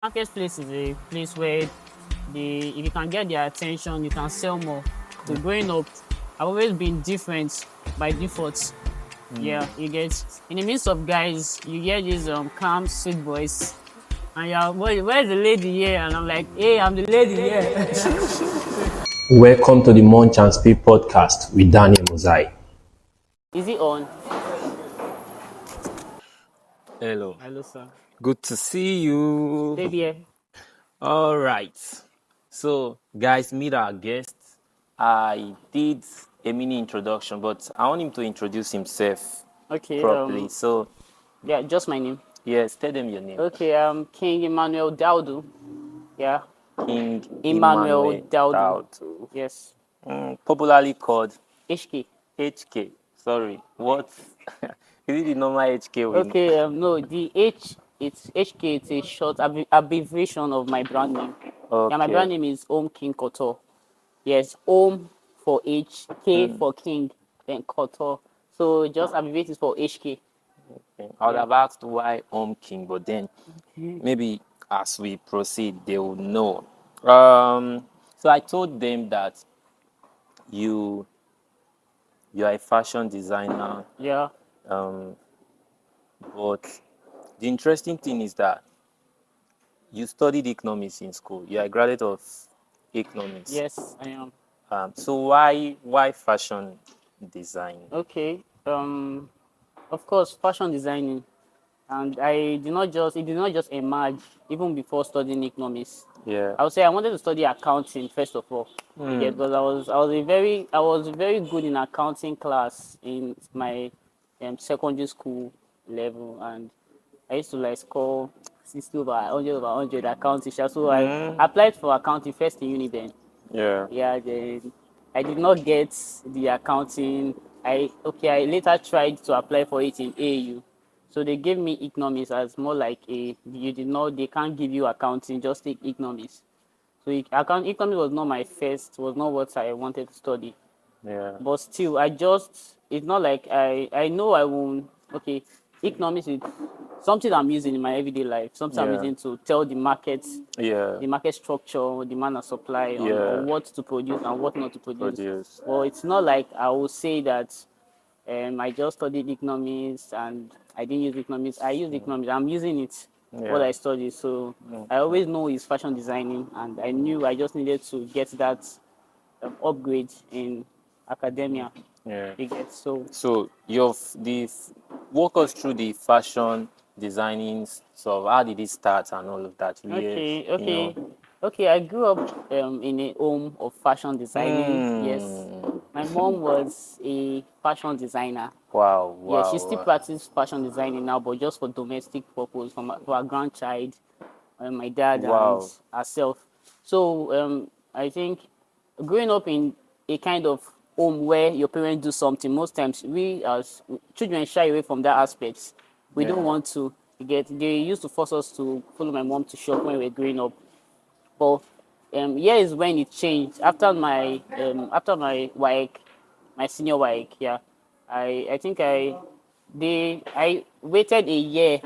Marketplace is a place where if you can get their attention, you can sell more. So growing up, I've always been different by default. Yeah, you get in the midst of guys, you get these calm, sweet boys, and you're, where's the lady here? And I'm like, hey, I'm the lady here. Welcome to the Munch and Spill Podcast with Daniel Mosai. Is it on? Hello. Hello, sir. Good to see you. Baby here. All right. So, guys, meet our guest. I did a mini introduction, but I want him to introduce himself Okay. properly. So, Yeah, just my name. yes, tell them your name. Okay. King Emmanuel Daudu. Yeah. King Emmanuel Daudu. Daudu. Yes. Popularly called HK. HK. Sorry, what? Is it the normal HK we know? Okay, no, the it's HK, it's a short abbreviation of my brand name. Yeah, my brand name is Om King Kotor. Yes, Om for H, K for King, then Kotor. So just abbreviate it for HK. Okay. I would have asked why Home King, but then maybe as we proceed, they will know. So I told them that you are a fashion designer, Yeah. but the interesting thing is that you studied economics in school. You are a graduate of economics. Yes, I am. So why fashion design? Okay. Of course, fashion designing, and it did not just emerge even before studying economics. Yeah. I would say I wanted to study accounting first of all. Yeah, because I was very good in accounting class in my secondary school level, and I used to like score 60 over 100 accounting. So I applied for accounting first in uni then. Yeah. Yeah, then I did not get the accounting. I later tried to apply for it in AU. So they gave me economics as more like they can't give you accounting, just take economics. So economics was not was not what I wanted to study. Yeah. But still, it's not like I know I won't, okay, economics is something I'm using in my everyday life, something I'm Yeah. using to tell Yeah. the market structure, demand and supply on what to produce and what not to produce. Well, it's not like I will say that I just studied economics and I didn't use economics. I use economics. I'm using it, what I studied. So I always know it's fashion designing, and I knew I just needed to get that upgrade in academia. Yeah. You get so. So walk us through the fashion designing. So how did it start and all of that? Okay. I grew up in a home of fashion designing. Yes, my mom was a fashion designer. Wow. Yeah, she still practices fashion designing now, but just for domestic purpose for her grandchild, my dad and herself. So I think growing up in a kind of home where your parents do something, most times we as children shy away from that aspect. We don't want to get. They used to force us to follow my mom to shop when we were growing up. But here is when it changed after my WAEC, my senior WAEC. Yeah, I think I waited a year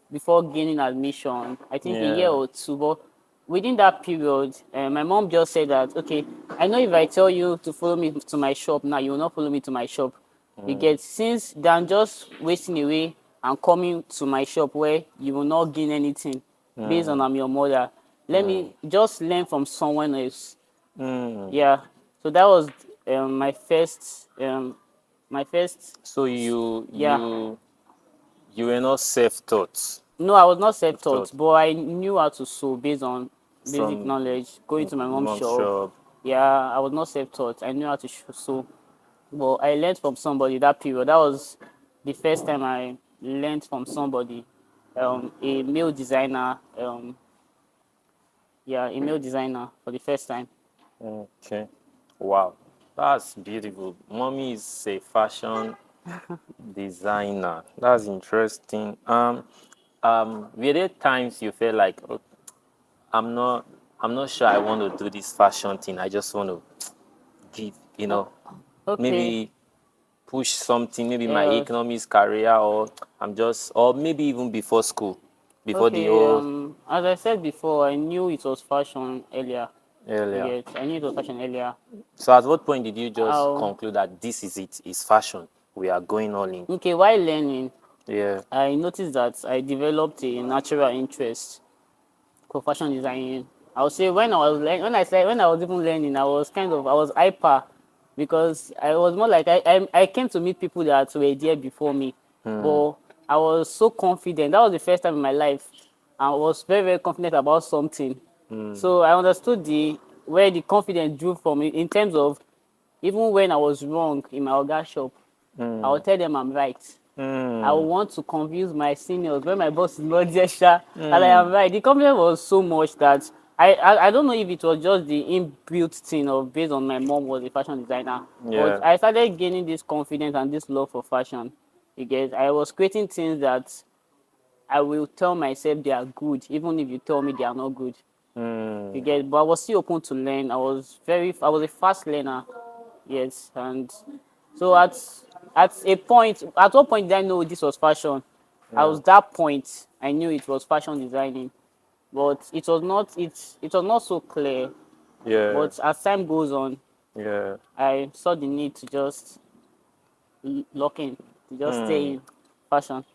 before gaining admission. I think a year or two, but within that period, my mom just said that, okay, I know if I tell you to follow me to my shop now, you will not follow me to my shop. You get, since than just wasting away and coming to my shop where you will not gain anything based on I'm your mother. Let me just learn from someone else. Yeah. So that was my first. So you were not self-taught No, I was not self-taught, but I knew how to sew based on basic from knowledge. Going to my mom's mom's shop. shop. Yeah, I was not self-taught. I knew how to sew, but I learned from somebody that period. That was the first time I learned from somebody, a male designer. A male designer for the first time. Okay. Wow. That's beautiful. Mommy is a fashion designer. That's interesting. Were there times you felt like, oh, I'm not I'm not sure I want to do this fashion thing. I just want to give, Okay. maybe push something, maybe my economics career, or or maybe even before school. before the Okay, whole as I said before, I knew it was fashion earlier. earlier? Yes, I knew it was fashion earlier. So at what point did you just I'll, conclude that this is it, is fashion? We are going all in. okay, while learning, Yeah. I noticed that I developed a natural interest for fashion designing. I would say when I was even learning, I was hyper because I was more like I came to meet people that were there before me, but I was so confident. That was the first time in my life I was very very confident about something. So I understood the where the confidence drew from it in terms of even when I was wrong in my Oga shop, I will tell them I'm right. I Mm. want to convince my seniors when my boss is not there, that I am right. The confidence was so much that I don't know if it was just the inbuilt thing of based on my mom was a fashion designer, but Yeah. I started gaining this confidence and this love for fashion. Because I was creating things that I will tell myself they are good, even if you tell me they are not good. You Mm. get, but I was still open to learn. I was a fast learner, yes, and so at what point did I know this was fashion? I Yeah. was that point I knew it was fashion designing, but it was not so clear. Yeah. But as time goes on, Yeah. I saw the need to just lock in, to just stay Mm. in fashion.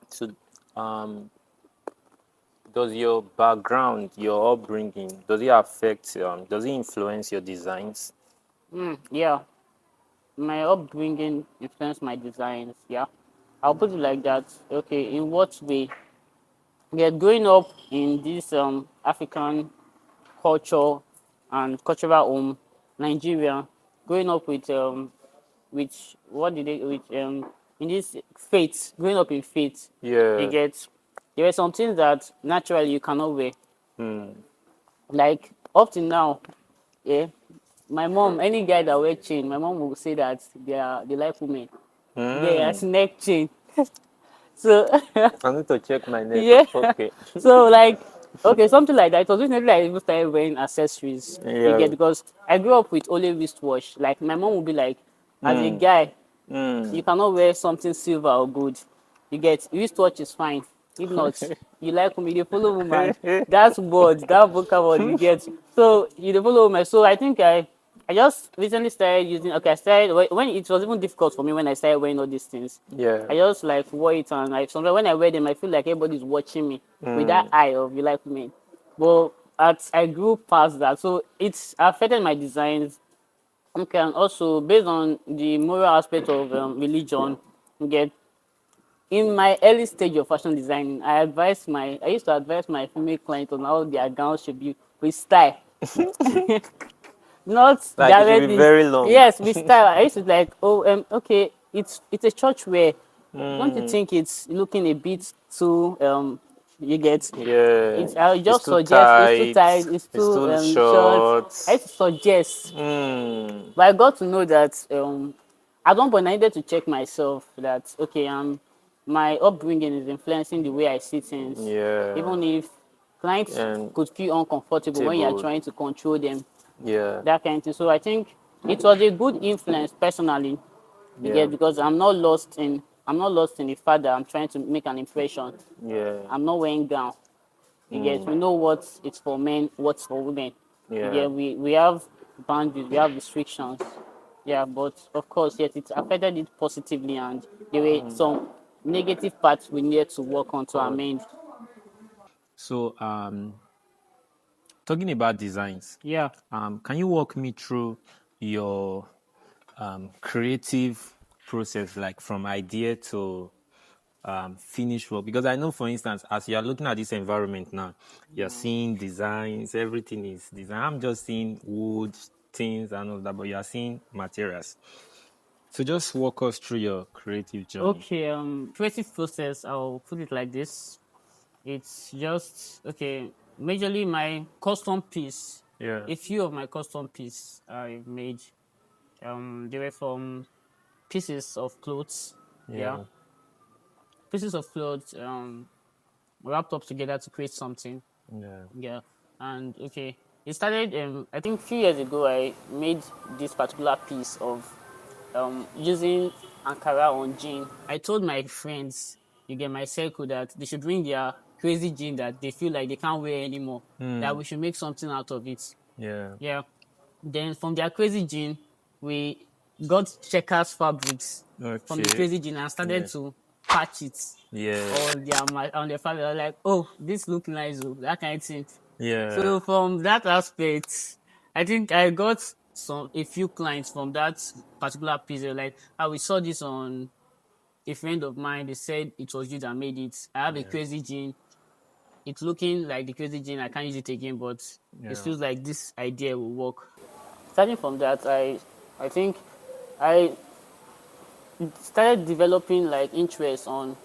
So, um, does your background, your upbringing, does it affect, does it influence your designs? Yeah, my upbringing influenced my designs. Yeah, I'll put it like that. Okay, in what way? Yeah, growing up in this African culture and cultural home, Nigeria, growing up with what did they with in this faith, growing up in faith, you Yeah. get there were some things that naturally you cannot wear. Mm. Like up to now, yeah. My mom, any guy that wear chain, my mom will say that they like women. They are Mm. neck chain. So I need to check my neck. yeah. Okay. So like okay, something like that. It was recently I even started wearing accessories. You Yeah. get because I grew up with only wristwatch. Like my mom would be like, as a Mm. guy, you Mm. cannot wear something silver or gold. You get wristwatch is fine. If not, you like women, you dey follow woman. That's word, that vocal word you get. So you dey follow woman. So I think I just recently started using. Okay, I started when it was even difficult for me when I started wearing all these things. Yeah. I just like wore it and like sometimes when I wear them, I feel like everybody's watching me with that Mm. eye of you like women. But as I grew past that, so it's affected my designs. Okay, and also based on the moral aspect of religion, you get in my early stage of fashion designing, I used to advise my female clients on how their gowns should be with style, not Like it should be directly. very long. Yes, with style. I used to like, oh, okay, it's a church wear. Don't you Mm. think it's looking a bit too you get Yeah. it's I It's just too suggest it's too tight. tight, it's It's too too short. short. I used to suggest, Mm. but I got to know that at one point I needed to check myself that okay, my upbringing is influencing the way I see things, Yeah. even if clients And could feel uncomfortable when you are table. trying to control them, Yeah. that kind of thing. So I think it was a good influence personally, you Yeah. get, because I'm not lost in the fact that I'm trying to make an impression. Yeah. I'm not wearing gown. You get, we Mm. know what it's for men, what's for women. You Yeah. get, we have boundaries, we have restrictions. Yeah, but of course, yes, it affected it positively, and there were some negative parts we needed to work on to God. amend. So, talking about designs, Yeah. can you walk me through your creative process, like from idea to finished work? Because I know, for instance, as you are looking at this environment now, you're seeing designs, everything is design. I'm just seeing wood, things, and all that, but you are seeing materials. So just walk us through your creative journey. Okay. Creative process. I'll put it like this. It's just okay. Majorly my custom piece. Yeah. A few of my custom piece I made. They were from pieces of clothes. Yeah, Yeah. pieces of clothes wrapped up together to create something. Yeah. Yeah, and okay, it started. I think a few years ago I made this particular piece of using Ankara on jean. I told my friends you get my circle, that they should bring their crazy jean that they feel like they can't wear anymore. That we should make something out of it. Yeah. Yeah. Then from their crazy jean, we got checkers fabrics from the Okay. crazy jean and started to patch it Yeah. on their fabric. I was like, oh, this look nice, oh, that kind of thing. Yeah. So from that aspect, I think I got a few clients from that particular piece. They were like, we saw this on a friend of mine. They said it was you that made it. I have a crazy jean. It's looking like the crazy jean. I can't use it again, but it feels like this idea will work. Starting from that, I think I started developing like interest on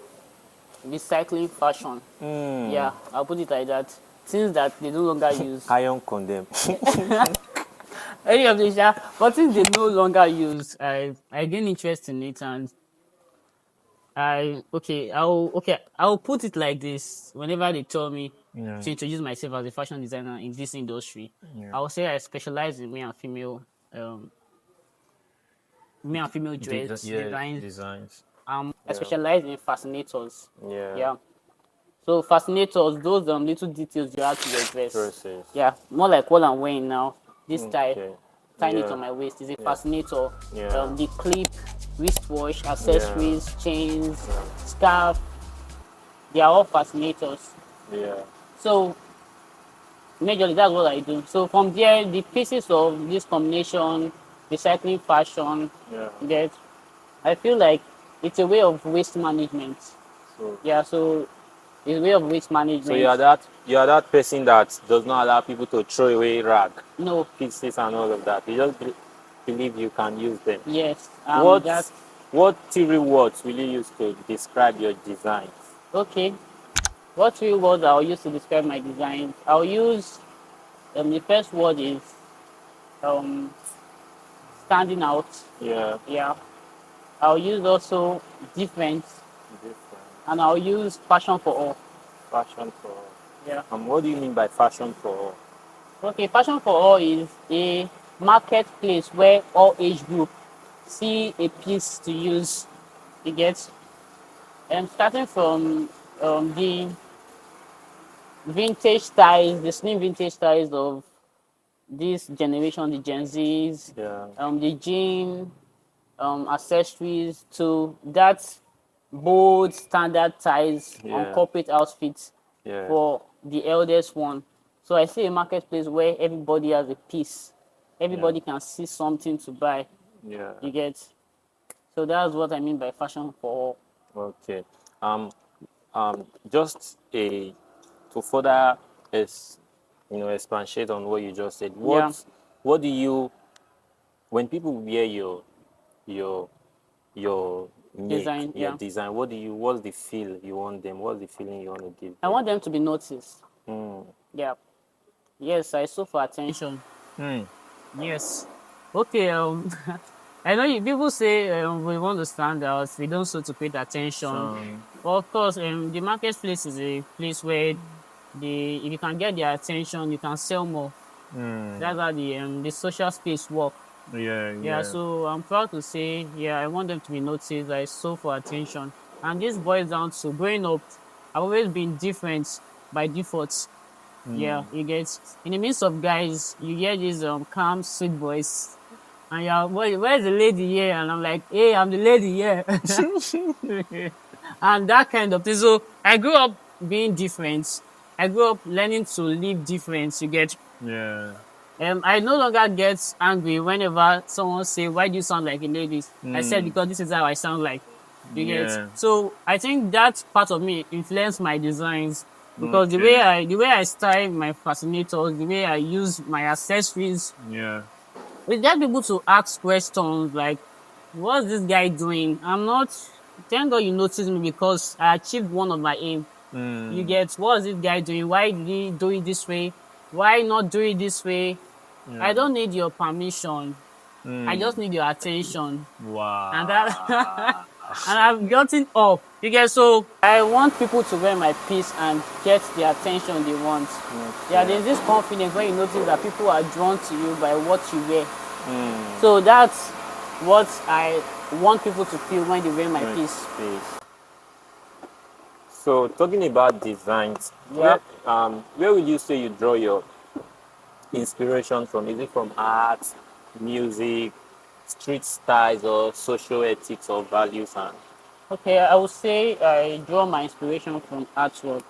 recycling fashion. Yeah, I'll put it like that. Since that they no longer use Iron condemn. any of these, but since they no longer use, I gain interest in it, and I'll put it like this. Whenever they tell me to introduce myself as a fashion designer in this industry, I will say I specialize in male and female dress Designs. I specialize in fascinators. Yeah. Yeah. So fascinators, those little details you add to your dress. Dresses. Yeah, more like what I'm wearing now. This tie, Okay. tying it Yeah. on my waist is a fascinator. Yeah. The clip, wristwatch, accessories, chains, scarf, they are all fascinators. Yeah. So majorly that's what I do. So from there, the pieces of this combination, recycling fashion, Yeah. I feel like it's a way of waste management. So, Yeah, so it's a way of waste management. so you are that person that does not allow people to throw away rag, No, pieces and all of that. You just believe you can use them. yes. What 3 words will you use to describe your designs? Okay. What 3 words I'll use to describe my designs? I'll use the first word is standing out. Yeah. Yeah. I'll use also different, Different. and I'll use passion for all. Fashion for all. Yeah. What do you mean by fashion for all? Okay, passion for all is a marketplace where all age group see a piece to use. You get, starting from the vintage styles, the slim vintage styles of this generation, the Gen Zs, Yeah. the jean, accessories, to that bold standard ties on corporate outfits Yeah. for the eldest one. So I see a marketplace where everybody has a piece. Everybody can see something to buy. Yeah. You get. So that's what I mean by fashion for all. Okay. Just to further expatiate on what you just said. What do you, when people wear your Design, your design, what's the feel you want them? What's the feeling you want to give I them? want them to be noticed. Yeah. Yes, I sew for attention. Yes. Okay. I know people say we want to stand out. We don't sew to create attention. But of course, the marketplace is a place where if you can get their attention, you can sell more. That's how the social space work. Yeah, so I'm proud to say, I want them to be noticed. I sew for attention. And this boils down to growing up, I've always been different by default. Yeah, you get, in the midst of guys, you get these calm, sweet boys. And you're, where's the lady here? And I'm like, hey, I'm the lady here. And that kind of thing. So I grew up being different. I grew up learning to live different, you get. Yeah. I no longer get angry whenever someone say, why do you sound like a lady? I said, because this is how I sound like. You get? So I think that part of me influenced my designs, because the way I style my fascinators, the way I use my accessories, we get people to ask questions like, what's this guy doing? Thank God you noticed me, because I achieved one of my aim. You get, what's this guy doing? Why did he do it this way? Why not do it this way? I don't need your permission. I just need your attention. Wow. And that, and I've gotten up. You get, so I want people to wear my piece and get the attention they want. Yeah, there's this confidence when you notice that people are drawn to you by what you wear. So that's what I want people to feel when they wear my piece. So talking about designs, Yeah. where would you say you draw your inspiration from? Is it from art, music, street styles, or social ethics or values? And Okay, I would say I draw my inspiration from artwork.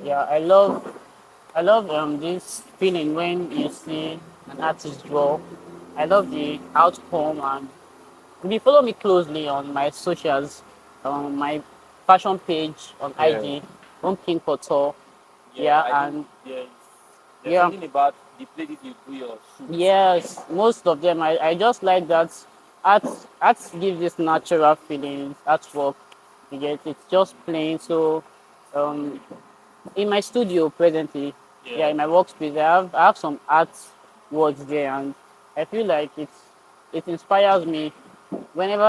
Yeah, I love this feeling when you see an artist draw. I love the outcome, and if you follow me closely on my socials, on my fashion page on yeah, IG, on King Couture, yeah, yeah, I think and there's yeah, something about the places you do your shoots. yes, most of them. I just like that art. Art gives this natural feeling. Artwork, you get it's just plain. So, um, in my studio presently, yeah, Yeah, in my workspace, I have some art works there, and I feel like it inspires me whenever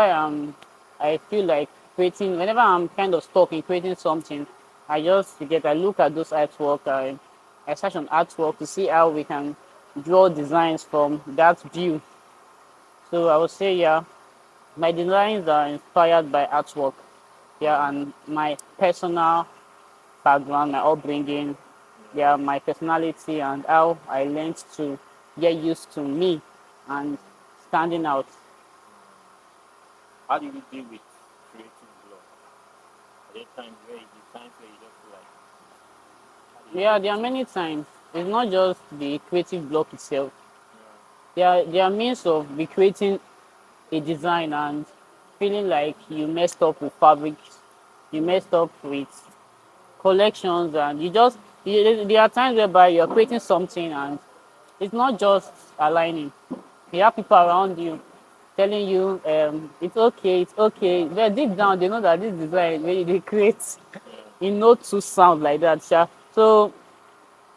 I feel like creating. Whenever I'm kind of stuck in creating something, I look at those artwork. I search on artwork to see how we can draw designs from that view. So I would say, yeah, my designs are inspired by artwork. Yeah, and my personal background, my upbringing, yeah, my personality, and how I learned to get used to me and standing out. how do you deal with creative block? Are there times where you just feel like, how do you Yeah, deal there are with it? many times. It's not just the creative block itself. There are means of be creating a design and feeling like you messed up with fabrics, you messed up with collections, and there are times whereby you're creating something and it's not just aligning. You have people around you telling you it's okay. But deep down they know that this design when they create it no too sound like that. Sha. So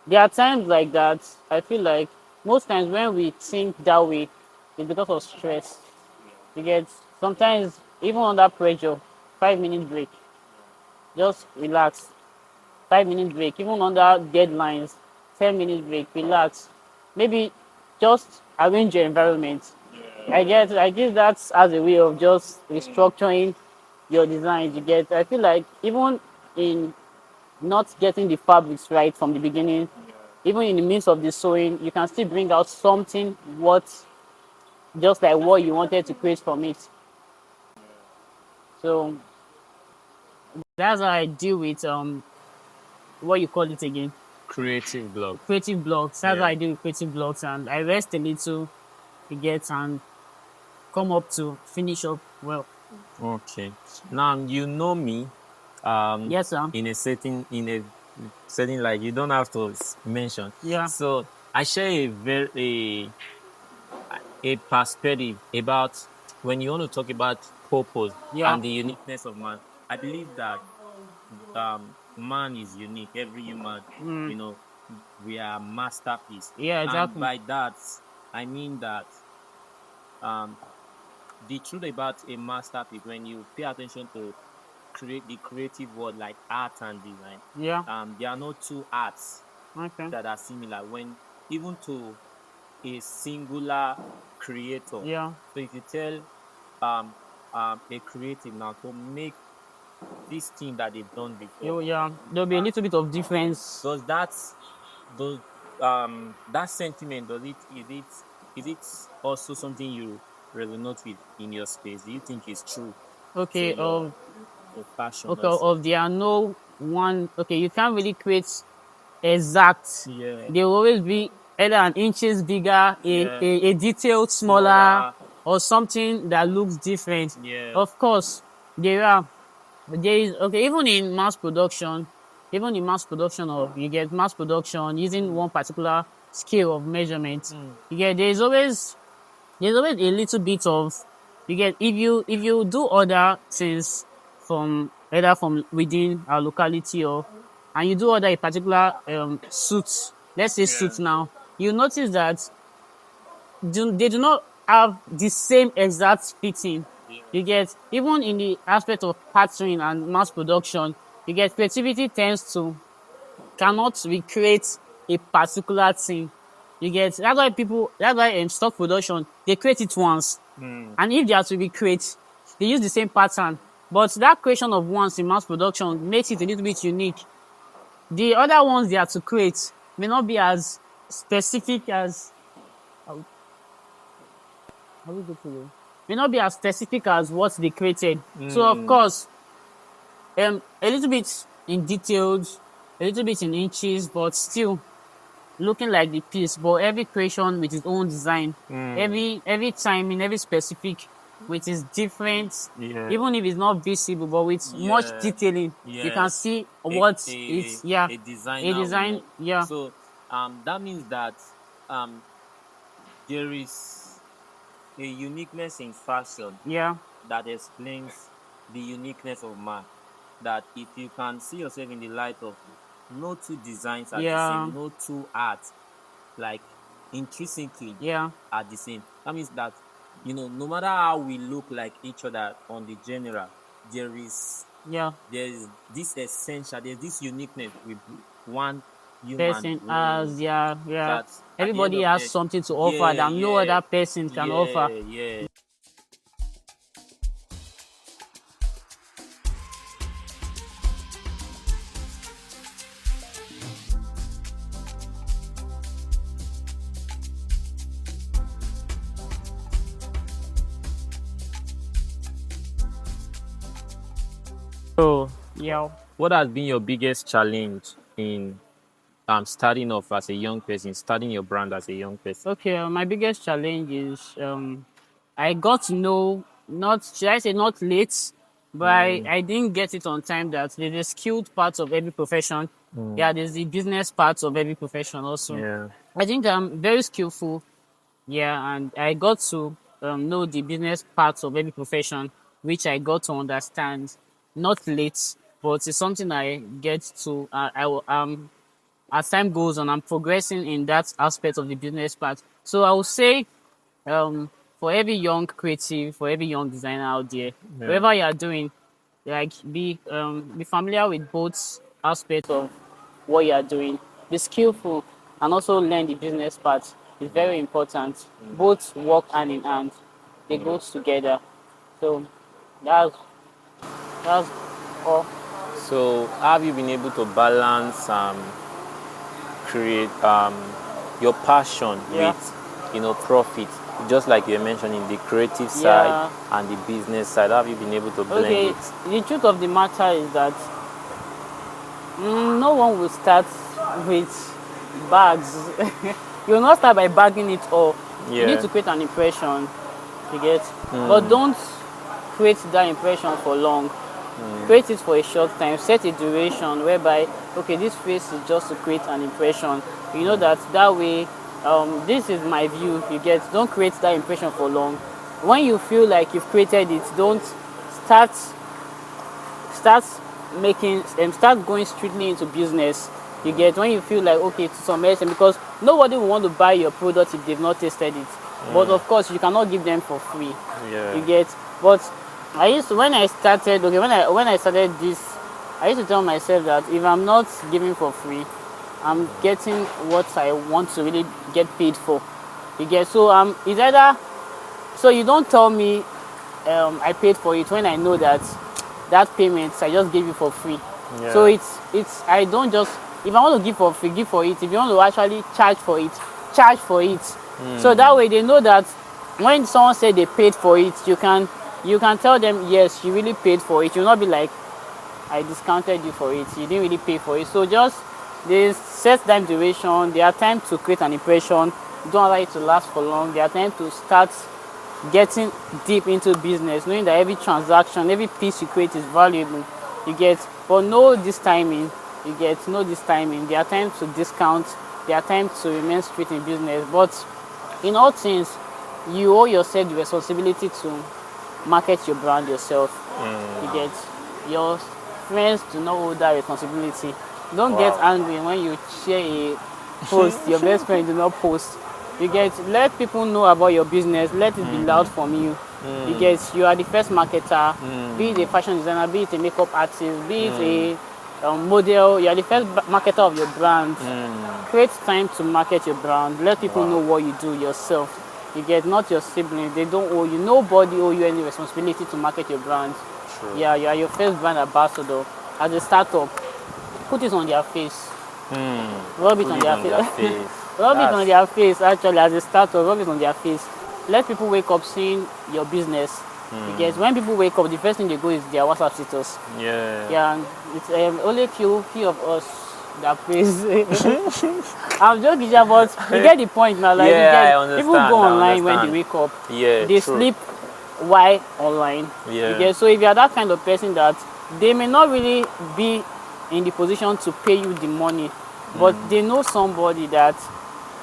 there are times like that. I feel like most times when we think that way, it's because of stress. You get sometimes even under pressure, 5 minute break, just relax. 5 minute break, even under deadlines, 10 minute break, relax. Maybe just arrange your environment. I guess that's as a way of just restructuring your designs. You get I feel like even in not getting the fabrics right from the beginning, even in the midst of the sewing, you can still bring out something what just like what you wanted to create from it. So that's how I deal with what you call it again? Creative block. Creative blocks. That's what Yeah. I do with creative blocks, and I rest a little to get and come up to finish up well. Okay. Now you know me. Yes, sir. In a setting like you don't have to mention. Yeah, So I share a perspective about when you want to talk about purpose yeah, and the uniqueness of man. I believe that man is unique. Every human, mm, you know, we are masterpiece, yeah, and exactly. by that I mean that um, the truth about a masterpiece, when you pay attention to create the creative word like art and design, Yeah, there are no two arts okay. that are similar when even to a singular creator. Yeah, So if you tell a creative now to make this thing that they've done before, yeah. There'll be a little bit of difference. does does that sentiment, is it also something you resonate with in your space? Do you think it's true to Okay, your passion okay, also? of there are no one. Okay, you can't really create exact. Yeah, There will always be either an inches bigger, yeah, a detail smaller, smaller, or something that looks different. yeah, Of course, there are. But there is okay, even in mass production of you get mass production using one particular scale of measurement, you get there's always a little bit of you get if you do other things from either from within our locality or and you do other a particular suit, let's say yeah, suit now, you notice that they do not have the same exact fitting. yeah, You get even in the aspect of pattern and mass production, you get creativity tends to cannot recreate a particular thing. You get that's why in stock production they create it once, mm, and if they are to recreate, they use the same pattern. But that creation of ones in mass production makes it a little bit unique. The other ones they are to create may not be as specific as may not be as specific as what they created. So of course, a little bit in details, a little bit in inches, but still looking like the piece. But every creation with its own design, every timing, every specific with its different. Yeah. Even if it's not visible, but with much detailing, you can see what it's a design. work. Yeah. So that means that there is a uniqueness in fashion Yeah. that explains the uniqueness of man. That if you can see yourself in the light of no two designs are the Yeah. same, no two arts like intrinsically Yeah. are the same. That means that no matter how we look like each other on the general, there is this essential, there's this uniqueness with one human Person being as yeah. that at the end Everybody of has the something to offer that no other person can offer. Yeah. So, Yeah. what has been your biggest challenge in starting off as a young person, starting your brand as a young person? Okay, my biggest challenge is I got to know, not should I say not late, but I didn't get it on time that there's a skilled part of every profession. Yeah, there's the business parts of every profession also. Yeah. I think I'm very skillful. Yeah, and I got to know the business parts of every profession, which I got to understand. Not late, but it's something I get to. As time goes on, I'm progressing in that aspect of the business part. So I would say, um, for every young creative, for every young designer out there, whatever you are doing, like be familiar with both aspects of what you are doing. Be skillful and also learn the business part. It's very important. Both work hand in hand. They go together. So that's that's all. So, have you been able to balance create your passion Yeah. with profit? Just like you were mentioning, the creative side and the business side. Have you been able to blend Okay, it? the truth of the matter is that no one will start with bags. You will not start by bagging it all. You need to create an impression, you get. But don't create that impression for long. Create it for a short time. Set a duration whereby, okay, this phase is just to create an impression. You know that way. This is my view. You get. Don't create that impression for long. When you feel like you've created it, don't start start going strictly into business. You get. When you feel like, okay, to some extent, because nobody will want to buy your product if they've not tasted it. But of course you cannot give them for free. You get. But when I started this, I used to tell myself that if I'm not giving for free, I'm getting what I want to really get paid for. You get. So it's either, so you don't tell me I paid for it when I know that payment I just gave you for free. So it's I don't just, if I want to give for free, give for it. If you want to actually charge for it, charge for it. So that way they know that when someone said they paid for it, you can tell them, yes, you really paid for it. You'll not be like, I discounted you for it, you didn't really pay for it. So just, they set time duration, they are time to create an impression. Don't allow it to last for long. They are time to start getting deep into business, knowing that every transaction, every piece you create is valuable. You get. But know this timing. You get. Know this timing. There are times to discount. There are times to remain straight in business. But in all things, you owe yourself the responsibility to market your brand yourself. You get. Your friends do not owe that responsibility. Don't get angry when you share a post. Your best friend do not post. You get. Let people know about your business. Let it be loud from you. You get. You are the first marketer. Be it a fashion designer, be it a makeup artist, be it a model. You are the first marketer of your brand. Create time to market your brand. Let people know what you do yourself. You get. Not your siblings. They don't owe you. Nobody owe you any responsibility to market your brand. True. Yeah, you are your first brand ambassador. As a startup, put it on their face. Rub it Put on it their on their face. face. Rub it on That's- their face. Actually, as a startup, rub it on their face. Let people wake up seeing your business. Because when people wake up, the first thing they go is their WhatsApp status. Yeah. Yeah, and it's only few of us that praise. I'm joking, yeah, but you get the point now. Like, Yeah, I people go understand, I online when they understand. wake up. Yeah, They true. sleep while online. Yeah. You get, so if you are that kind of person that they may not really be in the position to pay you the money, but they know somebody that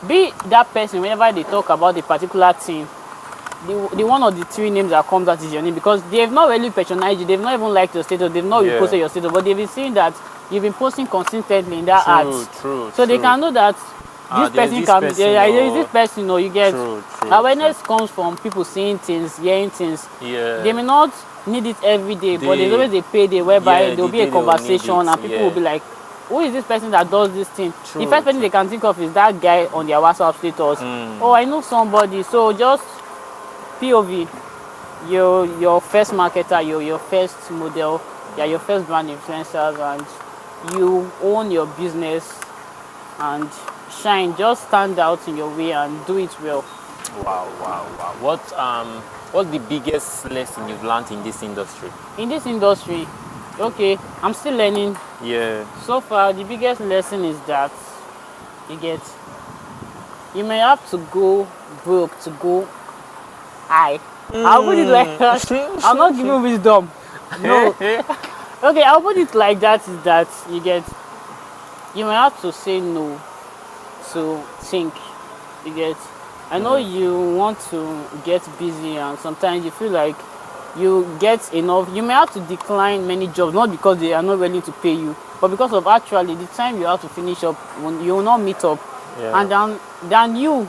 be that person whenever they talk about a particular thing, the one of the three names that comes out is your name, because they've not really patronized you, they've not even liked your status, they've not Yeah. reposted your status, but they've been seeing that you've been posting consistently in that ads. True. So they can know that this there's person this can person, there is or- this person, or you get True. awareness comes from people seeing things, hearing things. Yeah. They may not need it every day, but there's They- always a payday whereby yeah, there'll the be a day they will need conversation it, and people will yeah. be like, who is this person that does this thing? True, The first person they can think of is that guy on their WhatsApp status. Oh, I know somebody. So just POV, your first marketer, your first model, your first brand influencers, and you own your business and shine. Just stand out in your way and do it well. Wow. What's the biggest lesson you've learned in this industry? In this industry, okay, I'm still learning. Yeah. So far, the biggest lesson is that you may have to go broke to go high. I'll put it like that. I'm not giving wisdom. No. Okay, I'll put it like that, is that you may have to say no to think. I know you want to get busy, and sometimes you feel like you get enough. You may have to decline many jobs, not because they are not willing to pay you, but because of actually the time you have to finish up, when you will not meet up. Yeah. And then you,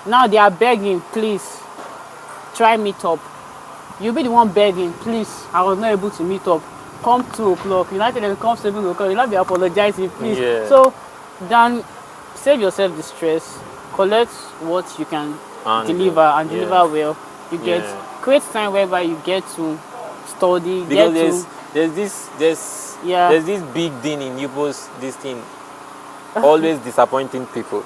now they are begging, please try meet up. You'll be the one begging, please, I was not able to meet up. Come 2 o'clock, United and come 7 o'clock, you'll not be apologizing, please. Yeah. So then save yourself the stress, collect what you can And, deliver and yeah. deliver well. You get Yeah. create time whereby you get to study, Because get there's this big thing in Yubo's this thing, always disappointing people.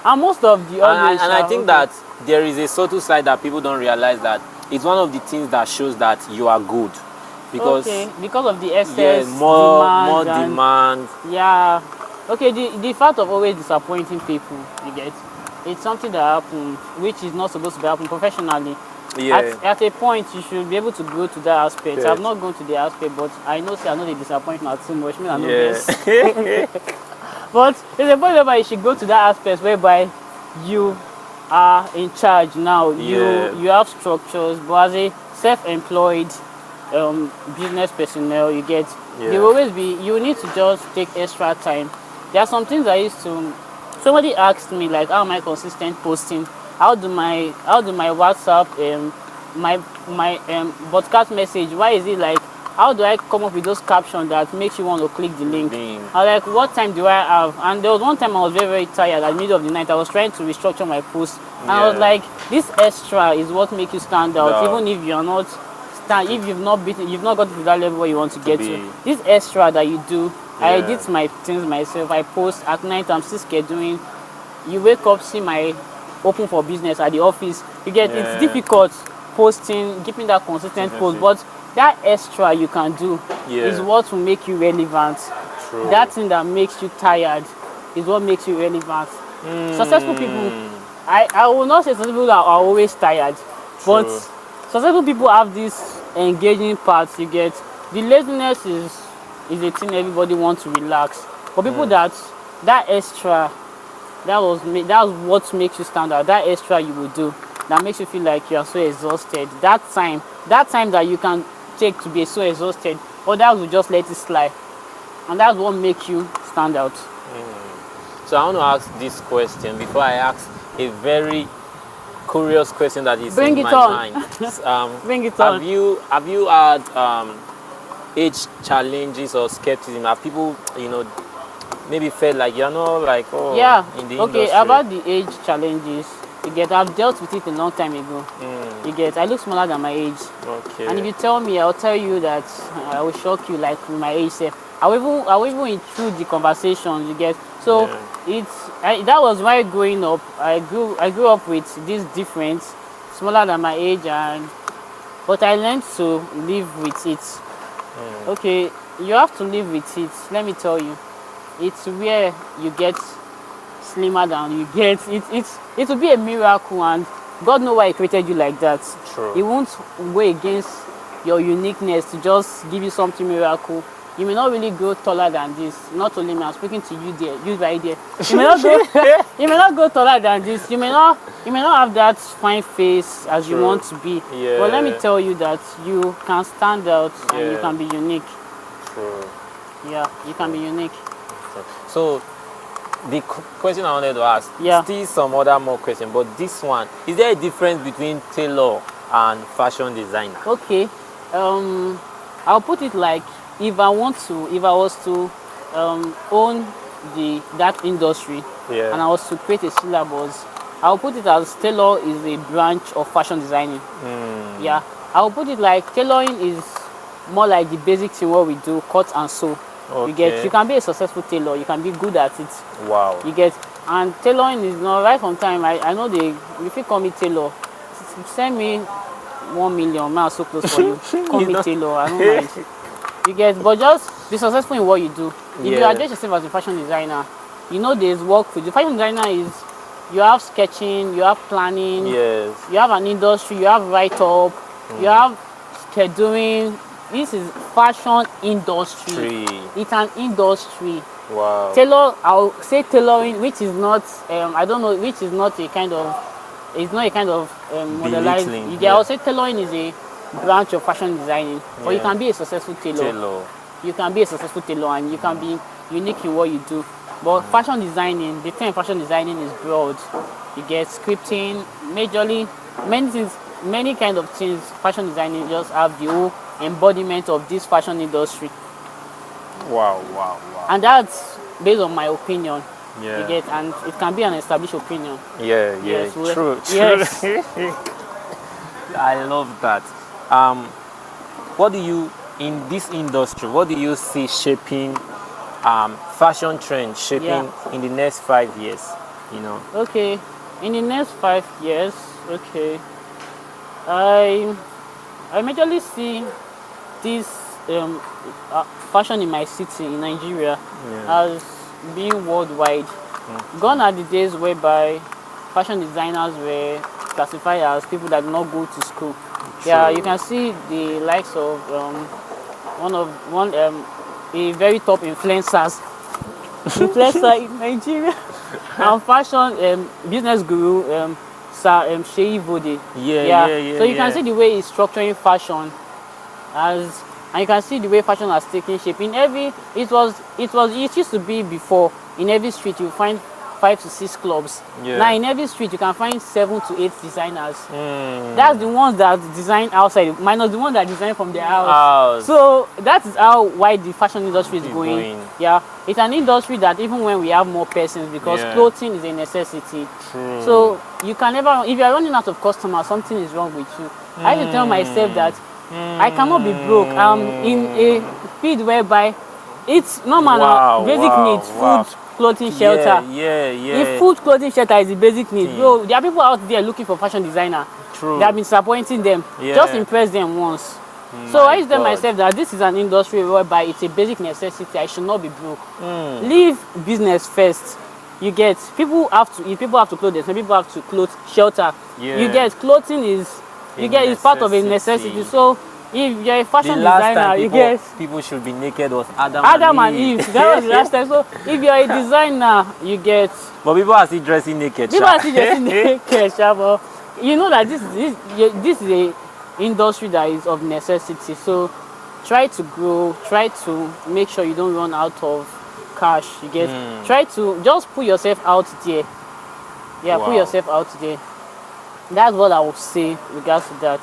And most of the audience And I are think okay. that there is a subtle side that people don't realize, that it's one of the things that shows that you are good, because because of the excess more demand and- demand. Yeah. Okay, the fact of always disappointing people, you get, it's something that happens which is not supposed to be happening professionally. Yeah. At a point, you should be able to go to that aspect. Yes. I've not gone to the aspect, but I know they disappoint me too much. Me, I know Yeah. this. But there's a point whereby you should go to that aspect whereby you are in charge now. Yeah. You have structures, but as a self-employed business personnel, you get, Yeah. there will always be, you need to just take extra time. There are some things I used to, somebody asked me like, how am I consistent posting? How do my WhatsApp my podcast message, why is it like, how do I come up with those captions that makes you want to click the link? Link. I was like, what time do I have? And there was one time I was very, very tired at the middle of the night. I was trying to restructure my post, and I was Yeah. like, this extra is what makes you stand out, Yeah. even if you're not if you've not gotten to that level where you want to get be. to. This extra that you do, I Yeah. edit my things myself. I post at night. I'm still scheduling. You wake up, see my open for business at the office. You get, Yeah. it's difficult posting, keeping that consistent post, but that extra you can do Yeah. is what will make you relevant. True. That thing that makes you tired is what makes you relevant. Successful people, I will not say successful people are always tired, but True. successful people have this engaging part. You get, the laziness is a thing everybody wants to relax, but people that extra, that's what makes you stand out. That extra you will do, that makes you feel like you are so exhausted. That time that you can take to be so exhausted, others will just let it slide, and that's what makes you stand out. So I want to ask this question before I ask a very curious question that is Bring in it my on. mind. Bring it on. Have you had age challenges or skepticism? Have people, maybe felt like you're not like, Yeah. in the Okay. industry? About the age challenges, You get, I've dealt with it a long time ago. You get, I look smaller than my age. Okay. And if you tell me, I'll tell you that I will shock you like with my age. I will even intrude the conversation. You get, so that was why growing up, I grew up with this difference, smaller than my age, but I learned to live with it. Okay, you have to live with it. Let me tell you, it's where you get slimmer than you get. It will be a miracle, and God knows why He created you like that. True. It won't weigh against your uniqueness to just give you something miracle. You may not really grow taller than this. Not only me, I'm speaking to you there, you right there. You may not go, you may not go taller than this. You may not have that fine face as you want to be. Yeah. But let me tell you that you can stand out and you can be unique. True. Yeah, you can be unique. So, the question I wanted to ask, Yeah. still some other more questions, but this one, is there a difference between tailor and fashion designer? Okay, I'll put it like, if I was to own that industry, and I was to create a syllabus, I'll put it as tailor is a branch of fashion designing. Yeah, I'll put it like tailoring is more like the basic thing what we do, cut and sew. Okay. You can be a successful tailor, you can be good at it. Wow. You get, and tailoring is not right from time. I know if you call me tailor, send me 1 million, man, so close for you. Call me tailor, I don't mind. You get, but just be successful in what you do. If you address yourself as a fashion designer, you know there's work with the fashion designer is you have sketching, you have planning, Yes. you have an industry, you have write-up, you have scheduling. This is fashion industry. It's an industry. Wow. Tailor, I'll say tailoring, which is not I don't know, which is not a kind of, it's not a kind of modelized. Belittling, I'll say tailoring is a branch of fashion designing, but you can be a successful tailor. You can be a successful tailor and you can be unique in what you do. But fashion designing, the term fashion designing is broad. You get scripting, majorly many things, many kind of things. Fashion designing just have the whole embodiment of this fashion industry. Wow. And that's based on my opinion. Yeah. You get, and it can be an established opinion. Yeah. Yes, True. yes. I love that. What do you, in this industry, what do you see shaping fashion trends shaping in the next 5 years? You know. Okay, in the next 5 years, okay, I majorly see this fashion in my city in Nigeria as being worldwide. Gone are the days whereby fashion designers were classified as people that do not go to school. Yeah, you can see the likes of a very top influencer in Nigeria, and fashion business guru Sir Sheyi Bode. So you can see the way he's structuring fashion and you can see the way fashion has taken shape. It used to be before, in every street you find 5 to 6 clubs. Now in every street you can find 7 to 8 designers. That's the ones that design outside, minus the ones that design from their house. So that is how wide the fashion industry is going. Yeah, it's an industry that even when we have more persons, because clothing is a necessity. So you can never, if you are running out of customers, something is wrong with you. I have to tell myself that I cannot be broke. I'm in a field whereby it's normal, basic needs, food, clothing, shelter. If food, clothing, shelter is the basic need, bro, there are people out there looking for fashion designer. They have been disappointing them. Just impress them once. So I tell myself that this is an industry whereby it's a basic necessity. I should not be broke. Leave business first. You get, people have to eat, people have to clothe themselves, people have to clothe, shelter. You get, clothing is part of a necessity. So if you're a fashion designer, you get, people should be naked was Adam and Eve. That was the last time. So if you're a designer, you get. But people are still dressing naked. People are still dressing naked, but you know that this is a industry that is of necessity. So try to grow. Try to make sure you don't run out of cash. You get. Try to just put yourself out there. Yeah, put yourself out there. That's what I would say regards to that.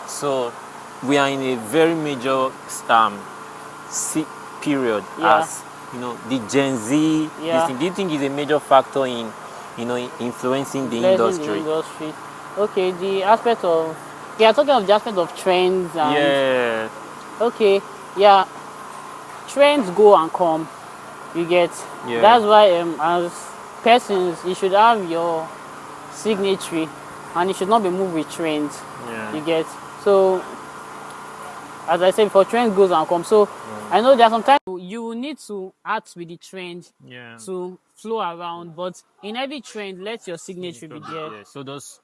So we are in a very major period as you know, the Gen Z. Do you think is a major factor in influencing the influencing the industry? industry. Okay, the aspect of talking of the aspect of trends and Yeah, okay, yeah, trends go and come. You get yeah, that's why as persons you should have your signatory and it should not be moved with trends. yeah, You get so as I said before, trend goes and comes. So I know that sometimes you will need to act with the trend yeah. to flow around, but in every trend, let your signature be there. Yeah. So does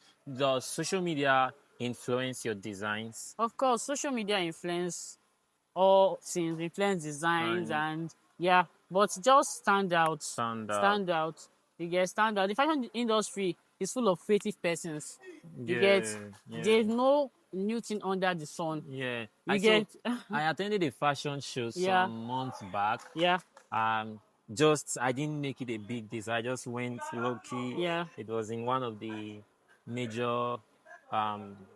social media influence your designs? Of course, social media influence all things, influence designs, And and yeah, but just stand out, stand out. stand out. You get stand out. The fashion industry is full of creative persons. You get Yeah, yeah, there's no new thing under the sun. yeah. You get I attended a fashion show yeah, some months back. yeah, Um, just I didn't make it a big deal. So I just went low key. yeah. It was in one of the major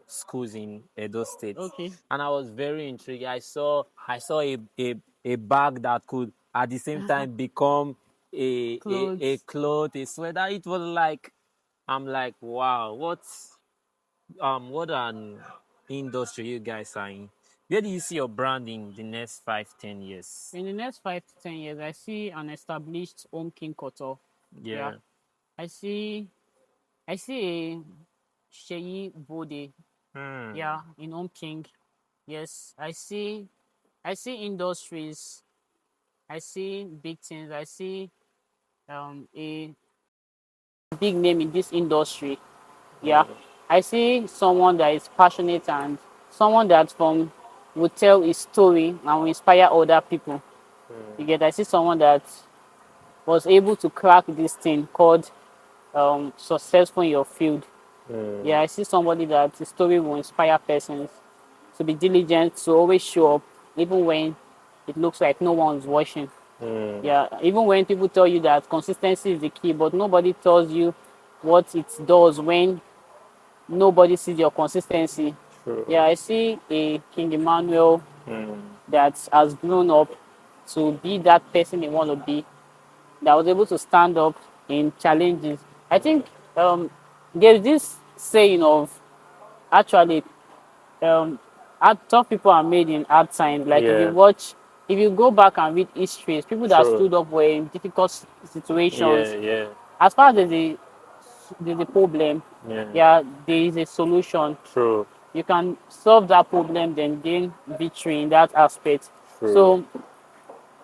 schools in Edo State, Okay. and I was very intrigued. I saw a bag that could at the same time become a Clothes. cloth, a sweater. It was like I'm like, wow, what an industry you guys are in. Where do you see your brand in the next 5-10 years? In the next 5 to 10 years, I see an established home king culture. Yeah. Yeah. I see a Sheyi Bode. Hmm. Yeah, in home king. Yes. I see industries. I see big things. I see a big name in this industry. Yeah. I see someone that is passionate and someone that from will tell his story and will inspire other people. You get I see someone that was able to crack this thing called successful in your field. Yeah, I see somebody that the story will inspire persons to be diligent, to always show up, even when it looks like no one's watching. Yeah, even when people tell you that consistency is the key, but nobody tells you what it does when nobody sees your consistency. True. Yeah, I see a King Emmanuel that has grown up to be that person they want to be, that was able to stand up in challenges. I think there's this saying of actually tough people are made in hard times. Like Yeah. if you go back and read histories, people that True. stood up were in difficult Yeah, situations. yeah, As far as there's a problem, yeah. yeah, there is a solution. True. You can solve that problem, then gain victory in that aspect. True. So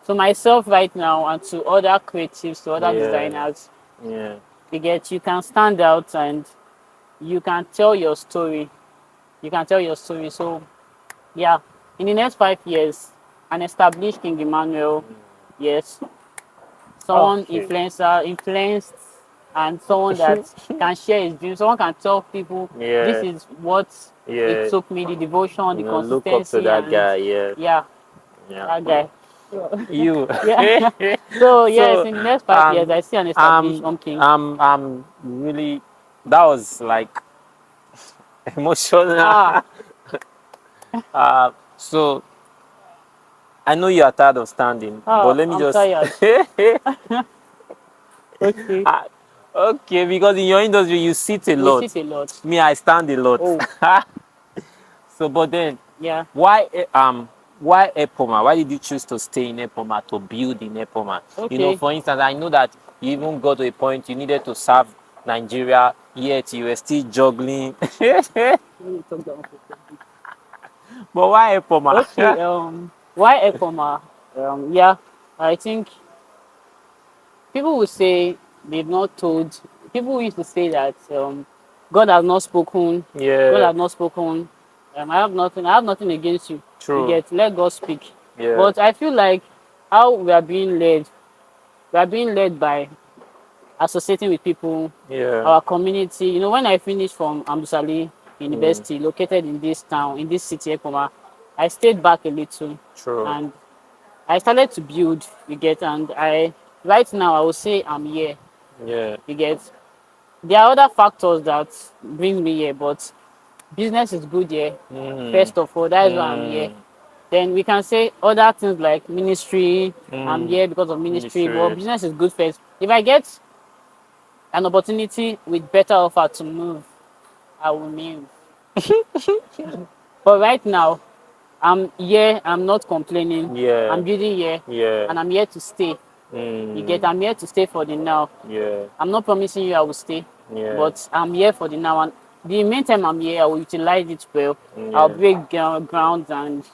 to myself right now and to other creatives, to other Yeah. designers, Yeah. you can stand out and you can tell your story. You can tell your story. So yeah, in the next 5 years, an established King Emmanuel, yes, someone Okay. influencer, influenced, and someone that can share his dreams. Someone can tell people this Yeah. is what it Yeah. took me, the devotion, the Look up to consistency, that and guy. Yeah. yeah, Yeah. that guy. You. Yeah. So yes, So, in the next 5 years, um, I see an established um, home king. I'm really. That was like emotional. Ah, So I know you are tired of standing, but let me I'm just. tired. Okay, Ah, okay, because in your industry you sit a we lot. sit a lot. Me, I stand a lot. Oh, So, but then, yeah. why why Epoma? Why did you choose to stay in Epoma, to build in Epoma? Okay. For instance, I know that you even got to a point you needed to serve Nigeria, yet you were still juggling. Let me talk down for a second. But why Epoma? Okay. Why Epoma? Yeah. I think people will say they've not told. People used to say that God has not spoken. God Yeah, has not spoken. I have nothing. I have nothing against you. You true. get let God speak. Yeah, But I feel like how we are being led. We are being led by associating with people, yeah, our community. When I finished from Amdusali mm, University, located in this town, in this city, Ekoma, I stayed back a little true. and I started to build, you get, and right now, I would say I'm here, Yeah, you get. There are other factors that bring me here, but business is good here. mm, First of all, that is why I'm here. mm, Then we can say other things like ministry. I'm mm. here because of ministry, but Ministry. business is good first. If I get an opportunity with better offer to move, I will move. But right now, I'm here. I'm not complaining. Yeah. I'm building here, Yeah. and I'm here to stay. You get? I'm here to stay for the now. Yeah. I'm not promising you I will stay, Yeah. but I'm here for the now. And the meantime I'm here, I will utilize it well. I'll Yeah. break ground and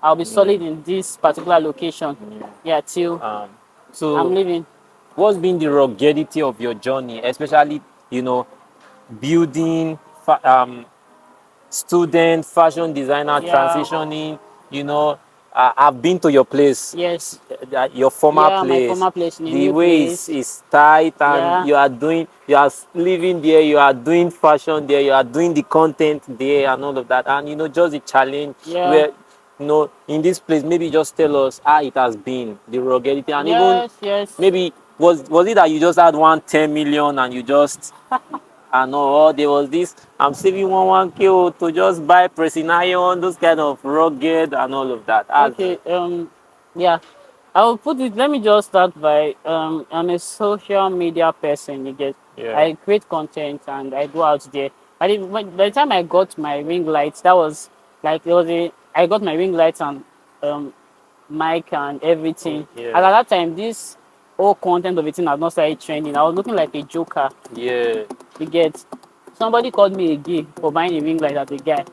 I'll be solid in this particular location. Yeah, till I'm So, leaving. what's been the ruggedity of your journey, especially building student, fashion designer, Yeah. transitioning, you know, I've been to your place, Yes. your former Yeah, my place. former place in a The new way place. is tight, and Yeah. you are living there, you are doing fashion there, you are doing the content there, and all of that. And just the challenge Yeah. where, in this place, maybe just tell us how it has been, the ruggedity, and even Yes. Yes. maybe was it that you just had 110 million and you just and or there was this I'm saving one k to just buy pressing iron, those kind of rugged and all of that. As Okay. Yeah. I'll put it. Let me just start by I'm a social media person. You get. yeah, I create content and I go out there. By the time I got my ring lights, that was like there was a. I got my ring lights and um mic and everything. And yeah, at that time, this whole content of it had not started trending. I was looking like a joker. yeah, You get. Somebody called me a gay for buying a ring light as a guy.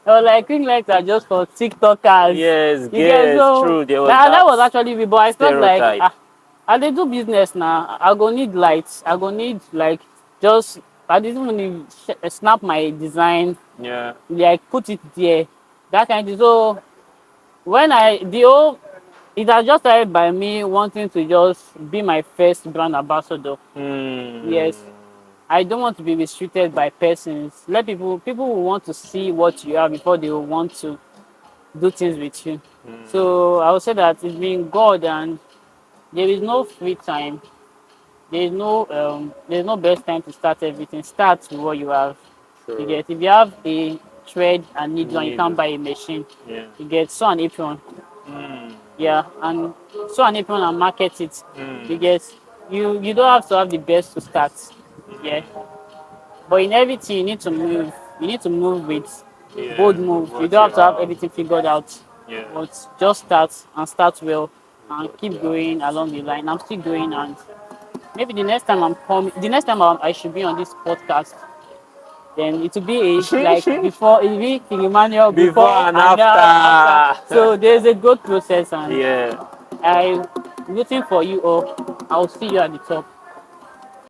I was like, ring lights are just for TikTokers. yes, You get yes, so true. There was that that was actually me, but I felt like stereotype. I dey do business now. I go need lights. I go need like just I didn't even snap my design, Yeah. like put it there. That kind of thing. So when the whole it has just started by me wanting to just be my first brand ambassador. Mm. Yes. I don't want to be restricted by persons. Let people will want to see what you have before they will want to do things with you. So I would say that it's been God and there is no free time. There's no best time to start everything. Start with what you have. You True. get if you have a thread and needle and you can't Needle. buy a machine, Yeah. you get sew an apron. Mm. Yeah, and sew an apron and market it. You Mm. get you don't have to have the best to start. Yeah. But in everything you need to move. You need to move with Yeah. bold move. You What don't you have to have have. everything figured out. Yeah. But just start and start well and What you keep have. going along the line. I'm still going and maybe the next time I should be on this podcast, then it will be like before it will be King Emmanuel Before before and and now after. after. So there's a growth process and Yeah. I'm rooting for you all. I'll see you at the top.